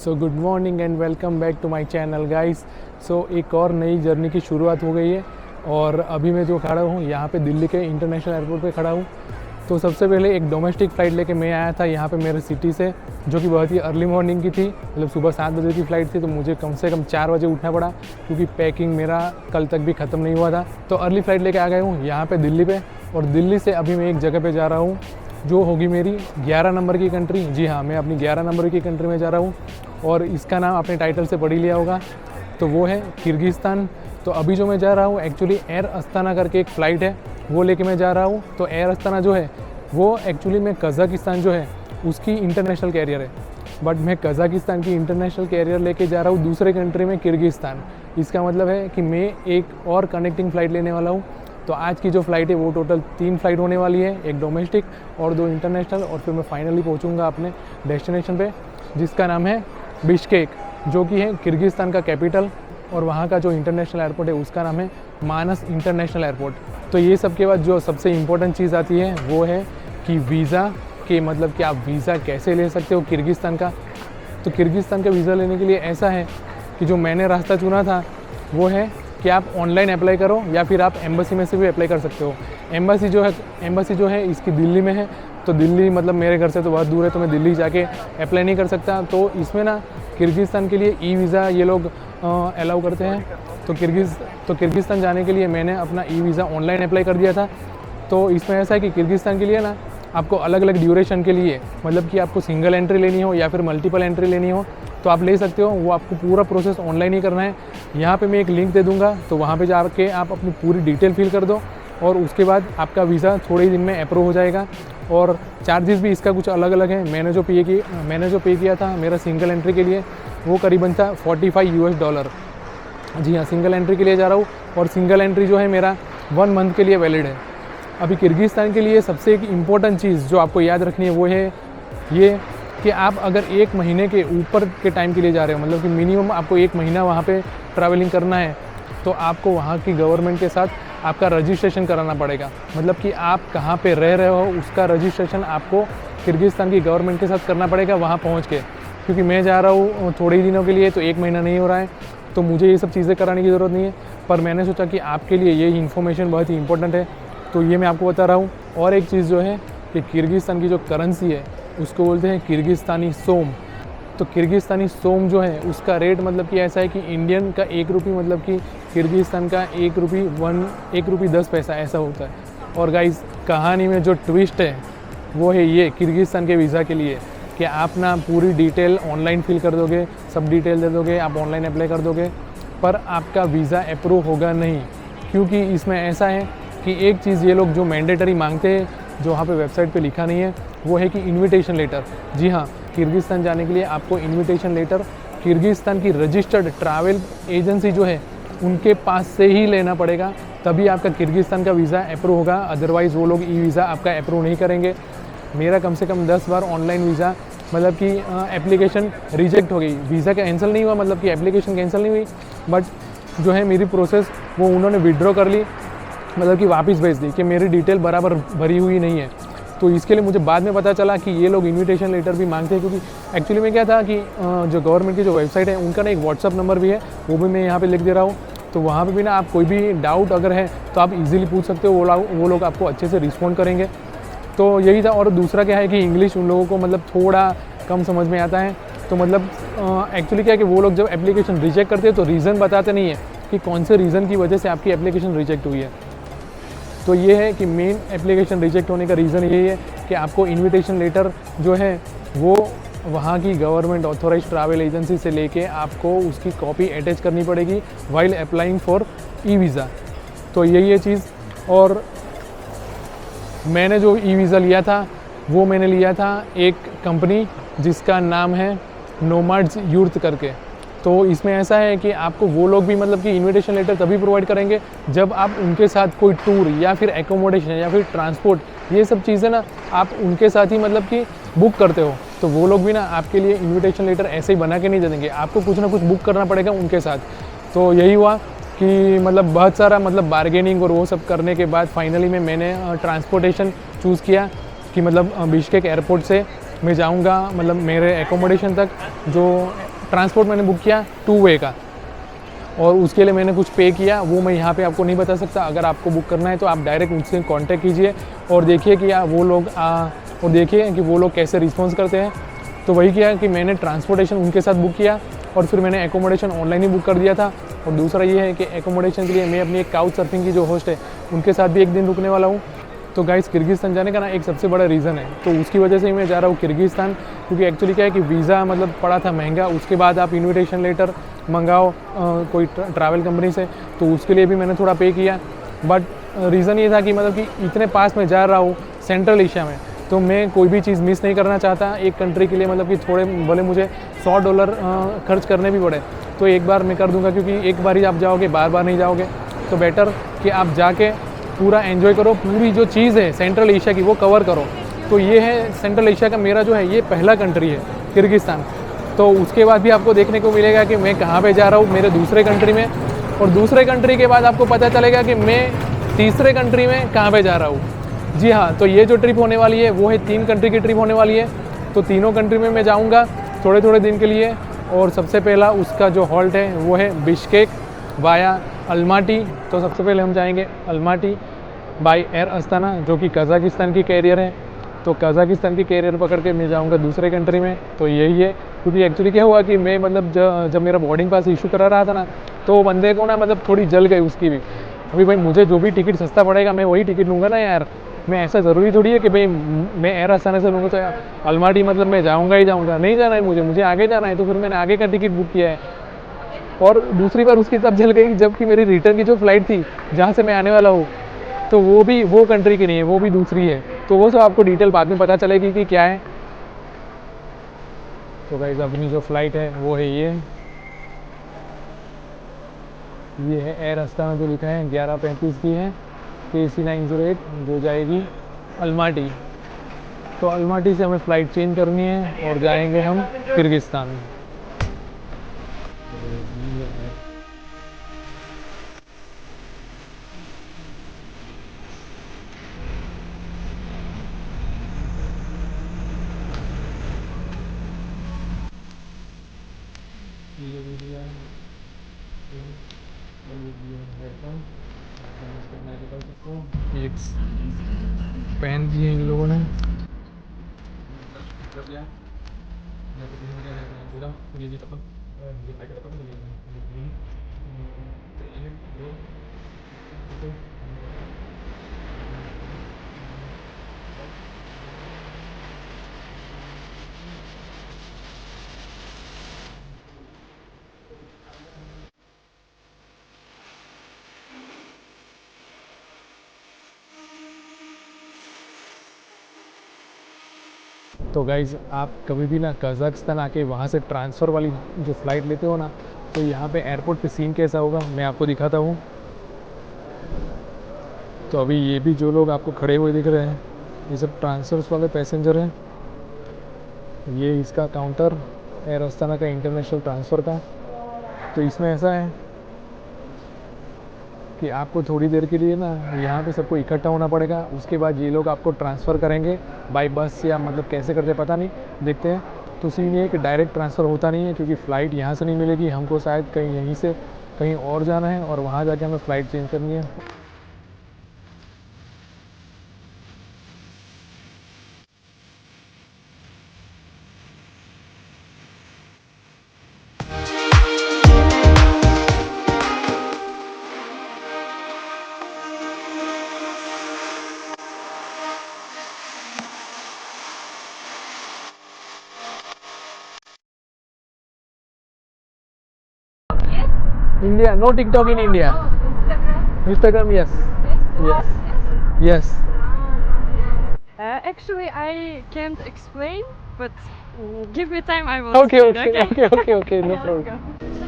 So good morning and welcome back to my channel guys. So एक और नई journey की शुरुआत हो गई है और अभी मैं जो खड़ा हूँ यहाँ पे दिल्ली के इंटरनेशनल एयरपोर्ट पे खड़ा हूँ। तो सबसे पहले एक डोमेस्टिक फ़्लाइट लेके मैं आया था यहाँ पे मेरे सिटी से, जो कि बहुत ही अर्ली मॉर्निंग की थी, मतलब सुबह 7 बजे की फ़्लाइट थी। तो मुझे कम से कम 4 बजे उठना पड़ा क्योंकि पैकिंग मेरा कल तक भी ख़त्म नहीं हुआ था। तो अर्ली फ़्लाइट लेके आ गया हूँ यहाँ पे दिल्ली पे, और दिल्ली से अभी मैं एक जगह पे जा रहा हूँ जो होगी मेरी 11 नंबर की कंट्री। जी हाँ, मैं अपनी 11 नंबर की कंट्री में जा रहा हूँ और इसका नाम आपने टाइटल से पढ़ ही लिया होगा, तो वो है किर्गिस्तान। तो अभी जो मैं जा रहा हूँ एक्चुअली एयर अस्ताना करके एक फ़्लाइट है, वो लेके मैं जा रहा हूँ। तो एयर अस्ताना जो है वो एक्चुअली में कज़ाकिस्तान जो है उसकी इंटरनेशनल कैरियर है, बट मैं कज़ाकिस्तान की इंटरनेशनल कैरियर लेके जा रहा हूँ दूसरे कंट्री में किर्गिस्तान। इसका मतलब है कि मैं एक और कनेक्टिंग फ़्लाइट लेने वाला हूँ। तो आज की जो फ़्लाइट है वो टोटल 3 फ़्लाइट होने वाली है, एक डोमेस्टिक और 2 इंटरनेशनल, और फिर मैं फाइनली पहुँचूँगा अपने डेस्टिनेशन पे जिसका नाम है बिश्केक, जो कि है किर्गिस्तान का कैपिटल। और वहाँ का जो इंटरनेशनल एयरपोर्ट है उसका नाम है मानस इंटरनेशनल एयरपोर्ट। तो ये सब के बाद जो सबसे इम्पोर्टेंट चीज़ आती है वो है कि वीज़ा के, मतलब कि आप वीज़ा कैसे ले सकते हो किर्गिस्तान का। तो किर्गिस्तान का वीज़ा लेने के लिए ऐसा है कि जो मैंने रास्ता चुना था वो है कि आप ऑनलाइन अप्लाई करो या फिर आप एम्बेसी में से भी अप्लाई कर सकते हो। एम्बेसी जो है इसकी दिल्ली में है, तो दिल्ली मतलब मेरे घर से तो बहुत दूर है, तो मैं दिल्ली जाके अप्लाई नहीं कर सकता। तो इसमें ना किर्गिस्तान के लिए ई वीज़ा ये लोग अलाउ करते हैं। तो किर्गिस्तान जाने के लिए मैंने अपना ई वीज़ा ऑनलाइन अप्लाई कर दिया था। तो इसमें ऐसा है कि किर्गिस्तान के लिए ना आपको अलग अलग ड्यूरेशन के लिए, मतलब कि आपको सिंगल एंट्री लेनी हो या फिर मल्टीपल एंट्री लेनी हो तो आप ले सकते हो। वो आपको पूरा प्रोसेस ऑनलाइन ही करना है। यहाँ पे मैं एक लिंक दे दूँगा, तो वहाँ पे जाके आप अपनी पूरी डिटेल फिल कर दो और उसके बाद आपका वीज़ा थोड़े ही दिन में अप्रूव हो जाएगा। और चार्जेस भी इसका कुछ अलग अलग है। मैंने जो पे किया था मेरा सिंगल एंट्री के लिए वो करीबन था $45। जी हाँ, सिंगल एंट्री के लिए जा रहा हूँ और सिंगल एंट्री जो है मेरा 1 मंथ के लिए वैलिड है। अभी किर्गिस्तान के लिए सबसे एक इम्पॉर्टेंट चीज़ जो आपको याद रखनी है वो है ये कि आप अगर 1 महीने के ऊपर के टाइम के लिए जा रहे हो, मतलब कि मिनिमम आपको 1 महीना वहाँ पे ट्रैवलिंग करना है, तो आपको वहाँ की गवर्नमेंट के साथ आपका रजिस्ट्रेशन कराना पड़ेगा। मतलब कि आप कहाँ पे रह रहे हो उसका रजिस्ट्रेशन आपको किर्गिस्तान की गवर्नमेंट के साथ करना पड़ेगा वहाँ पहुँच के। क्योंकि मैं जा रहा हूँ थोड़े ही दिनों के लिए, तो 1 महीना नहीं हो रहा है, तो मुझे ये सब चीज़ें कराने की ज़रूरत नहीं है। पर मैंने सोचा कि आपके लिए ये इन्फॉर्मेशन बहुत ही इंपॉर्टेंट है, तो ये मैं आपको बता रहा हूँ। और एक चीज़ जो है कि किर्गिस्तान की जो करेंसी है उसको बोलते हैं किर्गिस्तानी सोम। तो किर्गिस्तानी सोम जो है उसका रेट मतलब कि ऐसा है कि इंडियन का 1 रुपये, मतलब कि किर्गिस्तान का 1 रुपये 10 पैसा ऐसा होता है। और गाइस, कहानी में जो ट्विस्ट है वो है ये किर्गिस्तान के वीज़ा के लिए कि आप ना पूरी डिटेल ऑनलाइन फिल कर दोगे, सब डिटेल दे दोगे, आप ऑनलाइन अप्लाई कर दोगे, पर आपका वीज़ा अप्रूव होगा नहीं। क्योंकि इसमें ऐसा है कि एक चीज़ ये लोग जो मैंडेटरी मांगते हैं, जो वहाँ पे वेबसाइट पे लिखा नहीं है, वो है कि इनविटेशन लेटर। जी हाँ, किर्गिस्तान जाने के लिए आपको इनविटेशन लेटर किर्गिस्तान की रजिस्टर्ड ट्रैवल एजेंसी जो है उनके पास से ही लेना पड़ेगा, तभी आपका किर्गिस्तान का वीज़ा अप्रूव होगा। अदरवाइज़ वो लोग ई वीज़ा आपका अप्रूव नहीं करेंगे। मेरा कम से कम 10 बार ऑनलाइन वीज़ा, मतलब कि एप्लीकेशन रिजेक्ट हो गई। वीज़ा कैंसिल नहीं हुआ, मतलब कि एप्लीकेशन कैंसिल नहीं हुई, बट जो है मेरी प्रोसेस वो उन्होंने विड्रॉ कर ली, मतलब कि वापस भेज दी कि मेरी डिटेल बराबर भरी हुई नहीं है। तो इसके लिए मुझे बाद में पता चला कि ये लोग इनविटेशन लेटर भी मांगते हैं। क्योंकि एक्चुअली में क्या था कि जो गवर्नमेंट की जो वेबसाइट है उनका ना एक व्हाट्सअप नंबर भी है, वो भी मैं यहाँ पे लिख दे रहा हूँ। तो वहाँ पे भी ना आप कोई भी डाउट अगर है तो आप इजीली पूछ सकते हो, वो लोग आपको अच्छे से रिस्पॉन्ड करेंगे। तो यही था। और दूसरा क्या है कि इंग्लिश उन लोगों को मतलब थोड़ा कम समझ में आता है। तो मतलब एक्चुअली क्या है कि वो लोग जब एप्लीकेशन रिजेक्ट करते हैं तो रीज़न बताते नहीं है कि कौन से रीज़न की वजह से आपकी एप्लीकेशन रिजेक्ट हुई है। तो ये है कि मेन एप्लीकेशन रिजेक्ट होने का रीज़न यही है कि आपको इनविटेशन लेटर जो है वो वहाँ की गवर्नमेंट ऑथोराइज्ड ट्रैवल एजेंसी से लेके आपको उसकी कॉपी अटैच करनी पड़ेगी while applying for e visa. तो यही है चीज़। और मैंने जो ई वीज़ा लिया था वो मैंने लिया था एक कंपनी जिसका नाम है नोमैड्स यूथ करके। तो इसमें ऐसा है कि आपको वो लोग भी मतलब कि इनविटेशन लेटर तभी प्रोवाइड करेंगे जब आप उनके साथ कोई टूर या फिर एकोमोडेशन या फिर ट्रांसपोर्ट, ये सब चीज़ें ना आप उनके साथ ही मतलब कि बुक करते हो। तो वो लोग भी ना आपके लिए इनविटेशन लेटर ऐसे ही बना के नहीं दे देंगे, आपको कुछ ना कुछ बुक करना पड़ेगा उनके साथ। तो यही हुआ कि मतलब बहुत सारा मतलब बार्गेनिंग और वो सब करने के बाद फाइनली मैंने ट्रांसपोर्टेशन चूज़ किया कि मतलब बिश्केक एयरपोर्ट से मैं जाऊंगा मतलब मेरे एकोमोडेशन तक, जो ट्रांसपोर्ट मैंने बुक किया 2 वे का, और उसके लिए मैंने कुछ पे किया, वो मैं यहाँ पे आपको नहीं बता सकता। अगर आपको बुक करना है तो आप डायरेक्ट उनसे कांटेक्ट कीजिए और देखिए कि वो लोग और देखिए कि वो लोग कैसे रिस्पॉन्स करते हैं। तो वही किया कि मैंने ट्रांसपोर्टेशन उनके साथ बुक किया और फिर मैंने एकोमोडेशन ऑनलाइन ही बुक कर दिया था। और दूसरा ये है कि एकोमोडेशन के लिए मैं अपनी एक काउच सर्फिंग की जो होस्ट है उनके साथ भी एक दिन रुकने वाला हूँ। तो गाइस किर्गिस्तान जाने का ना एक सबसे बड़ा रीज़न है, तो उसकी वजह से ही मैं जा रहा हूँ किर्गिस्तान, क्योंकि एक्चुअली क्या है कि वीज़ा मतलब पड़ा था महंगा, उसके बाद आप इन्विटेशन लेटर मंगाओ कोई ट्रैवल कंपनी से, तो उसके लिए भी मैंने थोड़ा पे किया। बट रीज़न ये था कि मतलब कि इतने पास में जा रहा हूँ सेंट्रल एशिया में, तो मैं कोई भी चीज़ मिस नहीं करना चाहता एक कंट्री के लिए, मतलब कि थोड़े भले मुझे $100 खर्च करने भी पड़े तो एक बार मैं कर दूंगा, क्योंकि एक बार ही आप जाओगे, बार बार नहीं जाओगे। तो बेटर कि आप जाके पूरा एंजॉय करो, पूरी जो चीज़ है सेंट्रल एशिया की वो कवर करो। तो ये है सेंट्रल एशिया का मेरा जो है ये पहला कंट्री है किर्गिस्तान। तो उसके बाद भी आपको देखने को मिलेगा कि मैं कहाँ पे जा रहा हूँ मेरे दूसरे कंट्री में, और दूसरे कंट्री के बाद आपको पता चलेगा कि मैं तीसरे कंट्री में कहाँ पे जा रहा हूँ। जी हाँ, तो ये जो ट्रिप होने वाली है वो है 3 कंट्री की ट्रिप होने वाली है। तो तीनों कंट्री में मैं जाऊँगा थोड़े थोड़े दिन के लिए, और सबसे पहला उसका जो हॉल्ट है वो है बिश्केक वाया अलमाटी। तो सबसे पहले हम जाएंगे अलमाटी बाय एयर अस्ताना, जो कि कज़ाकिस्तान की कैरियर है। तो कज़ाकिस्तान की कैरियर पकड़ के मैं जाऊंगा दूसरे कंट्री में। तो यही है, क्योंकि एक्चुअली क्या हुआ कि मैं मतलब जब मेरा बोर्डिंग पास इशू करा रहा था ना, तो वो बंदे को ना मतलब थोड़ी जल गई उसकी भी। अभी भाई मुझे जो भी टिकट सस्ता पड़ेगा मैं वही टिकट लूँगा ना यार, मैं ऐसा ज़रूरी थोड़ी है कि भाई मैं एयर अस्ताना से लूँगा तो यार अलमाटी मतलब मैं जाऊँगा ही जाऊँगा, नहीं जाना है मुझे आगे जाना है। तो फिर मैंने आगे का टिकट बुक किया है। और दूसरी बार उसकी तब जल गई जबकि मेरी रिटर्न की जो फ़्लाइट थी जहाँ से मैं आने वाला हूँ, तो वो कंट्री की नहीं है, वो भी दूसरी है। तो वो सब आपको डिटेल बाद में पता चलेगी कि क्या है। तो गाइस अपनी जो फ़्लाइट है वो है ये है एयर अस्ताना जो लिखा है 11:35 की है, KC 908 जो जाएगी अलमाटी। तो अलमाटी से हमें फ़्लाइट चेंज करनी है और जाएंगे हम किर्गिस्तान। एक पहन दिए इन लोगों ने। तो गाइज़ आप कभी भी ना कज़ाकिस्तान आके वहाँ से ट्रांसफ़र वाली जो फ़्लाइट लेते हो ना, तो यहाँ पे एयरपोर्ट पे सीन कैसा होगा मैं आपको दिखाता हूँ। तो अभी ये भी जो लोग आपको खड़े हुए दिख रहे हैं ये सब ट्रांसफ़र्स वाले पैसेंजर हैं। ये इसका काउंटर एयर अस्ताना का इंटरनेशनल ट्रांसफ़र का। तो इसमें ऐसा है कि आपको थोड़ी देर के लिए ना यहाँ पे सबको इकट्ठा होना पड़ेगा, उसके बाद ये लोग आपको ट्रांसफ़र करेंगे बाय बस या मतलब कैसे करते पता नहीं, देखते हैं। तो सीन ये कि डायरेक्ट ट्रांसफ़र होता नहीं है, क्योंकि फ़्लाइट यहाँ से नहीं मिलेगी हमको, शायद कहीं यहीं से कहीं और जाना है और वहाँ जाके हमें फ़्लाइट चेंज करनी है। India, no TikTok in India. Instagram, yes. Yes. Yes. Actually, I can't explain, but give me time, I will Okay, explain, okay, okay, okay, okay, no Yeah, let's problem. go.